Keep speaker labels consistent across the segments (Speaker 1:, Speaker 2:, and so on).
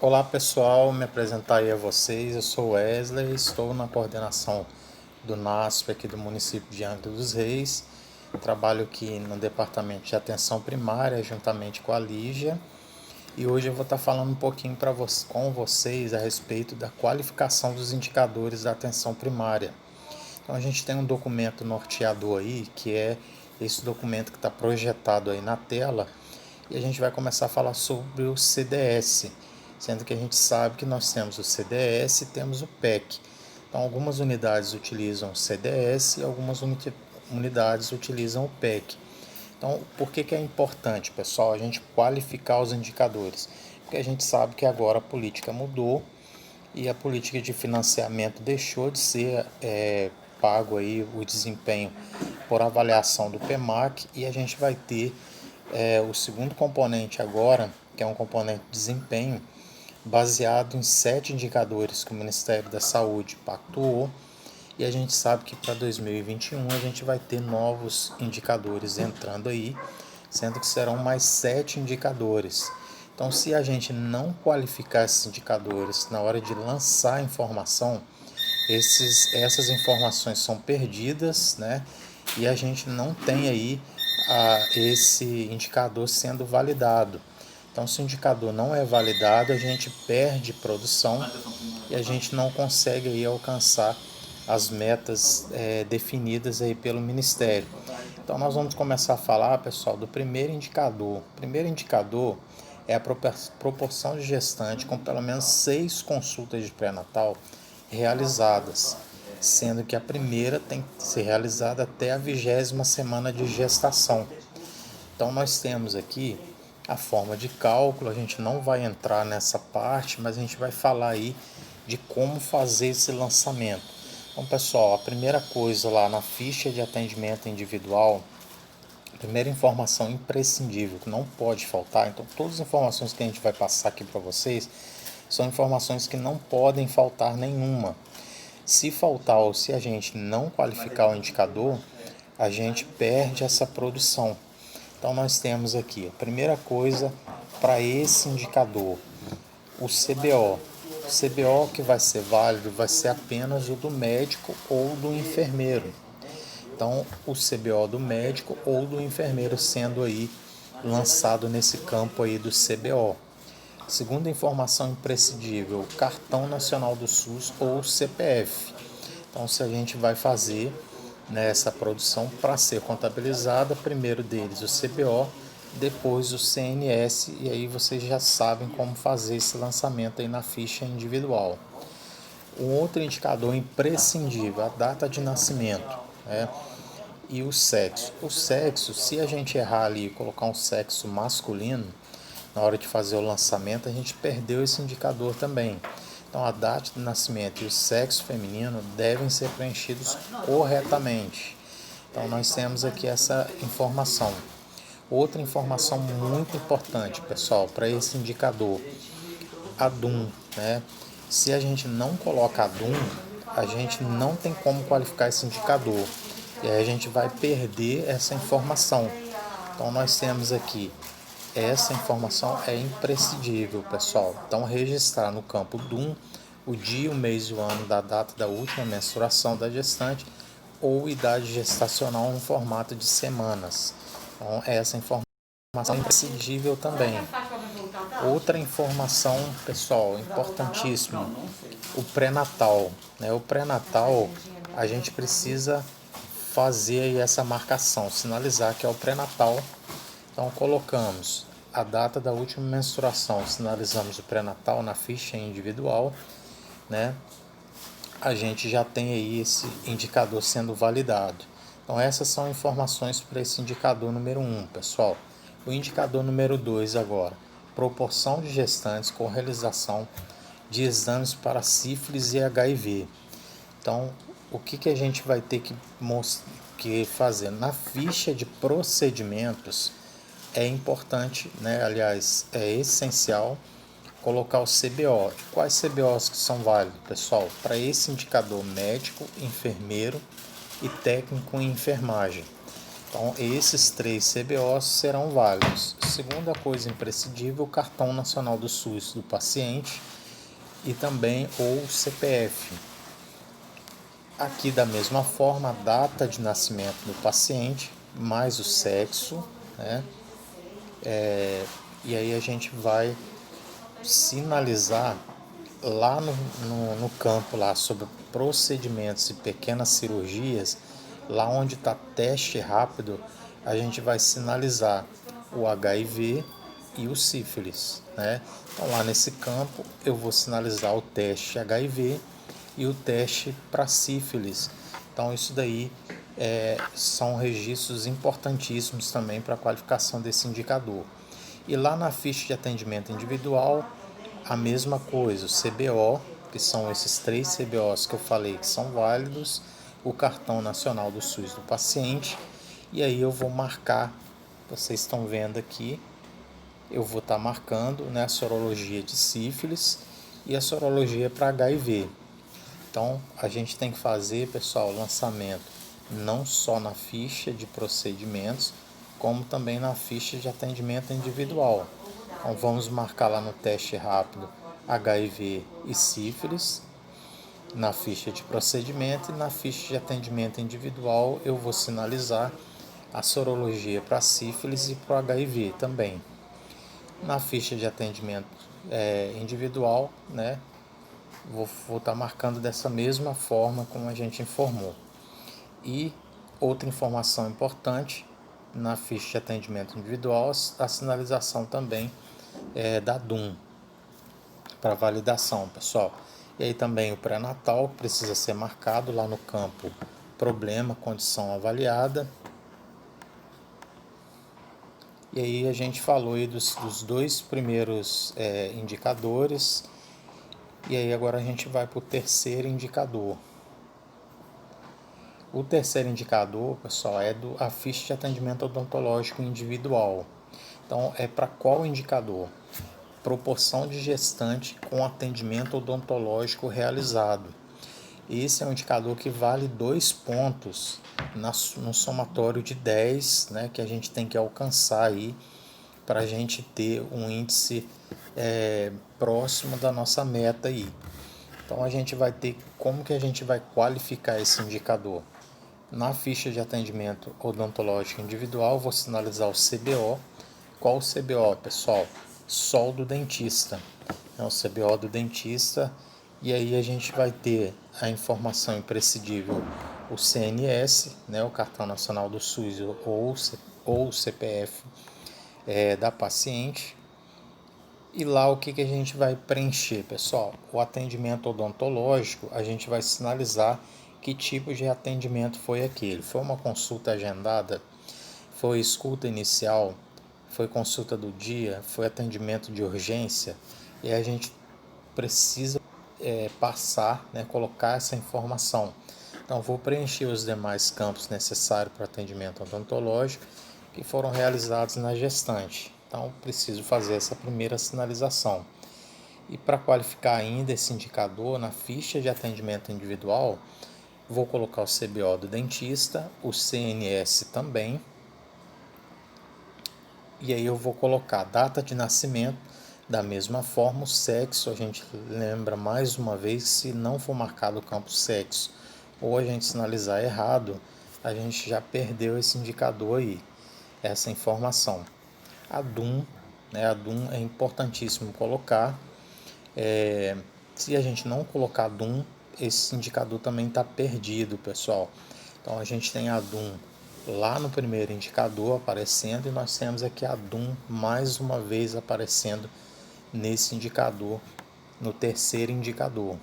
Speaker 1: Olá pessoal, me apresentar aí a vocês, eu sou Wesley, estou na coordenação do NASP aqui do município de Angra dos Reis, trabalho aqui no departamento de atenção primária juntamente com a Lígia e hoje eu vou estar falando um pouquinho com vocês a respeito da qualificação dos indicadores da atenção primária. Então a gente tem um documento norteador aí, que é esse documento que está projetado aí na tela, e a gente vai começar a falar sobre o CDS, sendo que a gente sabe que nós temos o CDS e temos o PEC. Então algumas unidades utilizam o CDS e algumas unidades utilizam o PEC. Então, por que é importante, pessoal, a gente qualificar os indicadores? Porque a gente sabe que agora a política mudou e a política de financiamento deixou de ser pago aí o desempenho por avaliação do PEMAC e a gente vai ter o segundo componente agora, que é um componente de desempenho, baseado em 7 indicadores que o Ministério da Saúde pactuou, e a gente sabe que para 2021 a gente vai ter novos indicadores entrando aí, sendo que serão mais 7 indicadores. Então, se a gente não qualificar esses indicadores na hora de lançar a informação, essas informações são perdidas, né? E a gente não tem aí esse indicador sendo validado. Então, se o indicador não é validado, a gente perde produção e a gente não consegue aí alcançar as metas definidas aí pelo Ministério. Então, nós vamos começar a falar, pessoal, do primeiro indicador. O primeiro indicador é a proporção de gestante com pelo menos 6 consultas de pré-natal realizadas, sendo que a primeira tem que ser realizada até a 20ª semana de gestação. Então nós temos aqui a forma de cálculo, a gente não vai entrar nessa parte, mas a gente vai falar aí de como fazer esse lançamento. Então pessoal, a primeira coisa lá na ficha de atendimento individual, a primeira informação imprescindível que não pode faltar, então todas as informações que a gente vai passar aqui para vocês são informações que não podem faltar nenhuma. Se faltar ou se a gente não qualificar o indicador, a gente perde essa produção. Então nós temos aqui a primeira coisa para esse indicador, o CBO. O CBO que vai ser válido vai ser apenas o do médico ou do enfermeiro. Então o CBO do médico ou do enfermeiro sendo aí lançado nesse campo aí do CBO. Segunda informação imprescindível, o Cartão Nacional do SUS ou CPF. Então, se a gente vai fazer essa produção para ser contabilizada, primeiro deles o CBO, depois o CNS, e aí vocês já sabem como fazer esse lançamento aí na ficha individual. Um outro indicador imprescindível, a data de nascimento, né? E o sexo. O sexo, se a gente errar ali e colocar um sexo masculino, na hora de fazer o lançamento, a gente perdeu esse indicador também. Então, a data de nascimento e o sexo feminino devem ser preenchidos corretamente. Então, nós temos aqui essa informação. Outra informação muito importante, pessoal, para esse indicador, a DUM, né? Se a gente não coloca a DUM, a gente não tem como qualificar esse indicador. E aí a gente vai perder essa informação. Então, nós temos aqui essa informação é imprescindível, pessoal. Então, registrar no campo DUM o dia, o mês e o ano da data da última menstruação da gestante ou idade gestacional no formato de semanas. Então, essa informação é imprescindível também. Outra informação, pessoal, importantíssima, o pré-natal. O pré-natal, a gente precisa fazer aí essa marcação, sinalizar que é o pré-natal. Então colocamos a data da última menstruação, sinalizamos o pré-natal na ficha individual, né? A gente já tem aí esse indicador sendo validado. Então essas são informações para esse indicador número 1, pessoal. O indicador número 2 agora, proporção de gestantes com realização de exames para sífilis e HIV. Então, o que a gente vai ter que fazer? Na ficha de procedimentos, é importante, né? Aliás, é essencial colocar o CBO. Quais CBOs que são válidos, pessoal? Para esse indicador, médico, enfermeiro e técnico em enfermagem. Então, esses 3 CBOs serão válidos. Segunda coisa imprescindível, o cartão nacional do SUS do paciente e também o CPF. Aqui, da mesma forma, a data de nascimento do paciente, mais o sexo, né? E aí a gente vai sinalizar lá no campo lá sobre procedimentos e pequenas cirurgias, lá onde está teste rápido, a gente vai sinalizar o HIV e o sífilis, né? Então lá nesse campo eu vou sinalizar o teste HIV e o teste para sífilis. Então isso daí são registros importantíssimos também para a qualificação desse indicador. E lá na ficha de atendimento individual, a mesma coisa, o CBO, que são esses 3 CBOs que eu falei que são válidos, o cartão nacional do SUS do paciente, e aí eu vou marcar, vocês estão vendo aqui, eu vou estar marcando, né, a sorologia de sífilis e a sorologia para HIV. Então a gente tem que fazer, pessoal, o lançamento não só na ficha de procedimentos, como também na ficha de atendimento individual. Então vamos marcar lá no teste rápido HIV e sífilis na ficha de procedimento, e na ficha de atendimento individual eu vou sinalizar a sorologia para sífilis e para o HIV também. Na ficha de atendimento individual, né, vou estar marcando dessa mesma forma como a gente informou. E outra informação importante, na ficha de atendimento individual, a sinalização também da DUM para validação, pessoal. E aí também o pré-natal precisa ser marcado lá no campo problema, condição avaliada. E aí a gente falou aí dos 2 primeiros indicadores. E aí agora a gente vai para o terceiro indicador. O terceiro indicador, pessoal, é a ficha de atendimento odontológico individual. Então, é para qual indicador? Proporção de gestante com atendimento odontológico realizado. Esse é um indicador que vale 2 pontos no somatório de 10, né, que a gente tem que alcançar aí para a gente ter um índice próximo da nossa meta aí. Então a gente vai ter como que a gente vai qualificar esse indicador. Na ficha de atendimento odontológico individual, vou sinalizar o CBO. Qual o CBO, pessoal? Sol do dentista. É o CBO do dentista. E aí a gente vai ter a informação imprescindível, o CNS, né, o Cartão Nacional do SUS ou o CPF da paciente. E lá o que a gente vai preencher, pessoal? O atendimento odontológico, a gente vai sinalizar que tipo de atendimento foi aquele. Foi uma consulta agendada? Foi escuta inicial? Foi consulta do dia? Foi atendimento de urgência? E a gente precisa passar, né, colocar essa informação. Então, vou preencher os demais campos necessários para atendimento odontológico que foram realizados na gestante. Então, preciso fazer essa primeira sinalização. E para qualificar ainda esse indicador, na ficha de atendimento individual, vou colocar o CBO do dentista, o CNS também. E aí eu vou colocar a data de nascimento, da mesma forma o sexo, a gente lembra mais uma vez, se não for marcado o campo sexo, ou a gente sinalizar errado, a gente já perdeu esse indicador aí, essa informação. A DUM, né, a DUM é importantíssimo colocar. Se a gente não colocar DUM, esse indicador também está perdido, pessoal. Então a gente tem a DUM lá no primeiro indicador aparecendo, e nós temos aqui a DUM mais uma vez aparecendo nesse indicador, no terceiro indicador.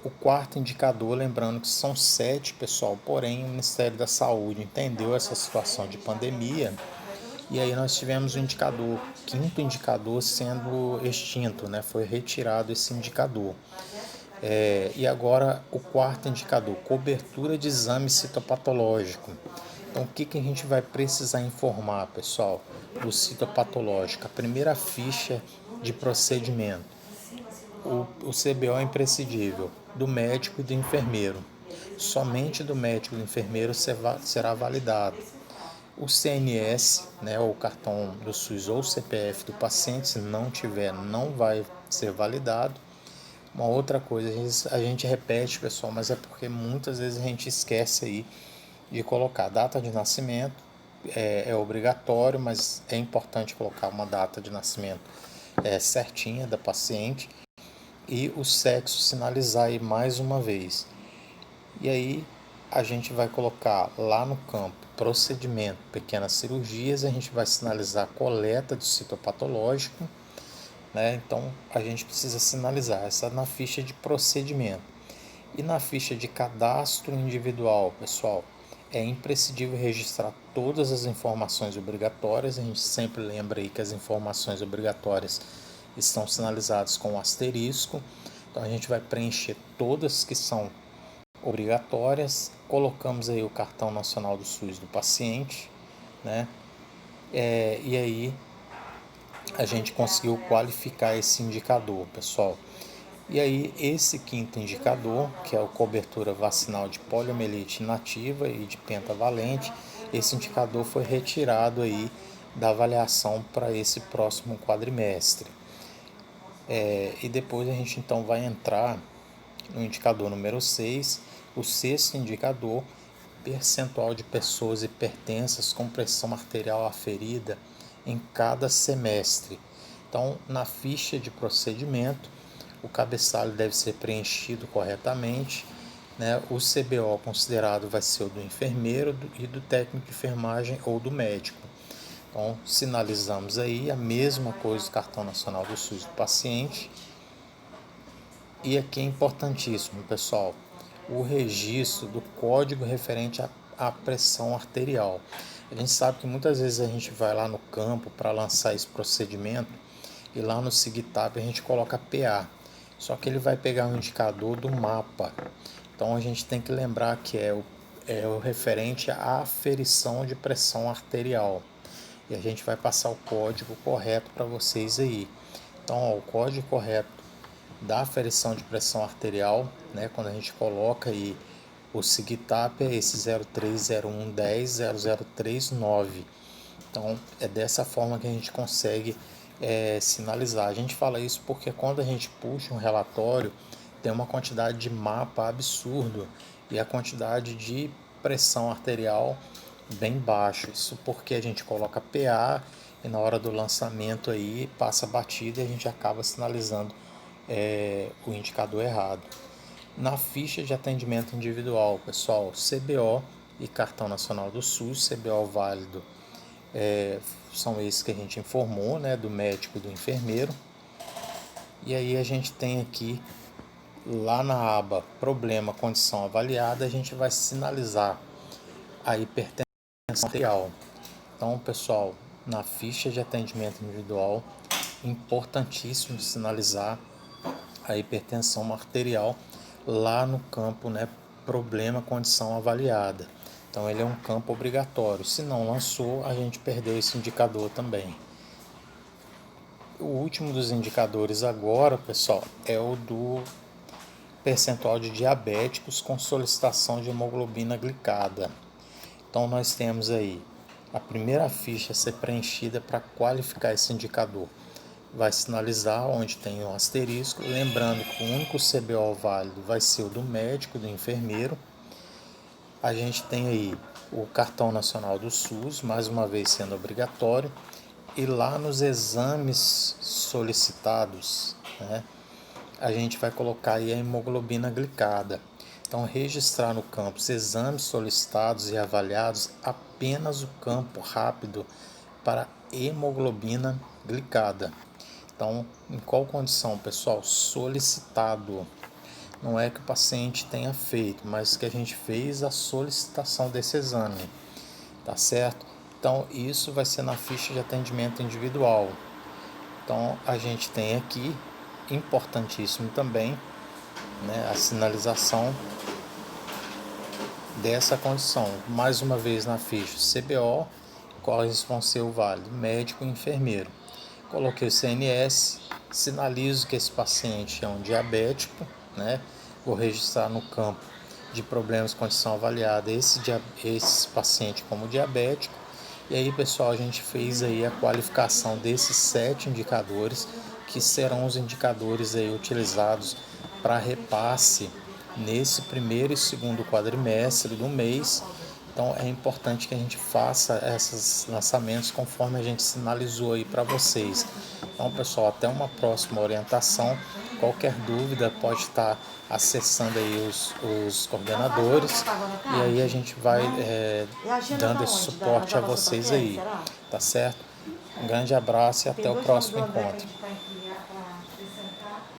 Speaker 1: O quarto indicador, lembrando que são 7, pessoal, porém o Ministério da Saúde entendeu essa situação de pandemia, e aí nós tivemos o indicador, quinto indicador sendo extinto, né? Foi retirado esse indicador. E agora o quarto indicador, cobertura de exame citopatológico. Então o que a gente vai precisar informar, pessoal, do citopatológico? A primeira ficha de procedimento. O CBO é imprescindível, do médico e do enfermeiro. somente do médico e do enfermeiro será validado. O CNS, né, ou cartão do SUS ou CPF do paciente, se não tiver, não vai ser validado. Uma outra coisa, a gente repete, pessoal, mas é porque muitas vezes a gente esquece aí de colocar data de nascimento, é obrigatório, mas é importante colocar uma data de nascimento certinha da paciente e o sexo sinalizar aí mais uma vez. E aí a gente vai colocar lá no campo procedimento, pequenas cirurgias, a gente vai sinalizar a coleta do citopatológico, né? Então a gente precisa sinalizar essa na ficha de procedimento. E na ficha de cadastro individual, pessoal, é imprescindível registrar todas as informações obrigatórias. A gente sempre lembra aí que as informações obrigatórias estão sinalizadas com um asterisco. Então a gente vai preencher todas que são obrigatórias. Colocamos aí o cartão nacional do SUS do paciente, né? E aí a gente conseguiu qualificar esse indicador, pessoal. E aí esse quinto indicador, que é a cobertura vacinal de poliomielite inativa e de pentavalente, esse indicador foi retirado aí da avaliação para esse próximo quadrimestre. E depois a gente então vai entrar no indicador número 6, o sexto indicador, percentual de pessoas hipertensas com pressão arterial aferida em cada semestre. Então, na ficha de procedimento, o cabeçalho deve ser preenchido corretamente, né? O CBO considerado vai ser o do enfermeiro e do técnico de enfermagem ou do médico. Então, sinalizamos aí a mesma coisa do cartão nacional do SUS do paciente. E aqui é importantíssimo, pessoal, o registro do código referente à pressão arterial. A gente sabe que muitas vezes a gente vai lá no campo para lançar esse procedimento e lá no SIGTAP a gente coloca PA, só que ele vai pegar um indicador do mapa. Então a gente tem que lembrar que é o referente à aferição de pressão arterial. E a gente vai passar o código correto para vocês aí. Então, ó, o código correto da aferição de pressão arterial, né, quando a gente coloca aí o SIGTAP é esse 0301100039. Então é dessa forma que a gente consegue sinalizar. A gente fala isso porque quando a gente puxa um relatório tem uma quantidade de mapa absurdo e a quantidade de pressão arterial bem baixo. Isso porque a gente coloca PA e na hora do lançamento aí passa batida e a gente acaba sinalizando o indicador errado. Na ficha de atendimento individual, pessoal, CBO e cartão nacional do SUS, CBO válido, são esses que a gente informou, né, do médico e do enfermeiro. E aí a gente tem aqui, lá na aba problema, condição avaliada, a gente vai sinalizar a hipertensão arterial. Então, pessoal, na ficha de atendimento individual, importantíssimo sinalizar a hipertensão arterial lá no campo, né, problema, condição avaliada. Então ele é um campo obrigatório. Se não lançou, a gente perdeu esse indicador também. O último dos indicadores agora, pessoal, é o do percentual de diabéticos com solicitação de hemoglobina glicada. Então nós temos aí a primeira ficha a ser preenchida para qualificar esse indicador. Vai sinalizar onde tem um asterisco, lembrando que o único CBO válido vai ser o do médico, do enfermeiro. A gente tem aí o cartão nacional do SUS, mais uma vez sendo obrigatório, e lá nos exames solicitados, né, a gente vai colocar aí a hemoglobina glicada. Então, registrar no campo os exames solicitados e avaliados apenas o campo rápido para hemoglobina glicada. Então, em qual condição, pessoal? Solicitado. Não é que o paciente tenha feito, mas que a gente fez a solicitação desse exame, tá certo? Então, isso vai ser na ficha de atendimento individual. Então, a gente tem aqui, importantíssimo também, né, a sinalização dessa condição. Mais uma vez na ficha CBO, quais vão ser o válido? Médico e enfermeiro. Coloquei o CNS, sinalizo que esse paciente é um diabético, né? Vou registrar no campo de problemas com condição avaliada esse paciente como diabético. E aí, pessoal, a gente fez aí a qualificação desses 7 indicadores, que serão os indicadores aí utilizados para repasse nesse primeiro e segundo quadrimestre do mês. Então é importante que a gente faça esses lançamentos conforme a gente sinalizou aí para vocês. Então, pessoal, até uma próxima orientação. Qualquer dúvida pode estar acessando aí os coordenadores, e aí a gente vai dando esse suporte a vocês aí, tá certo? Um grande abraço e até o próximo encontro.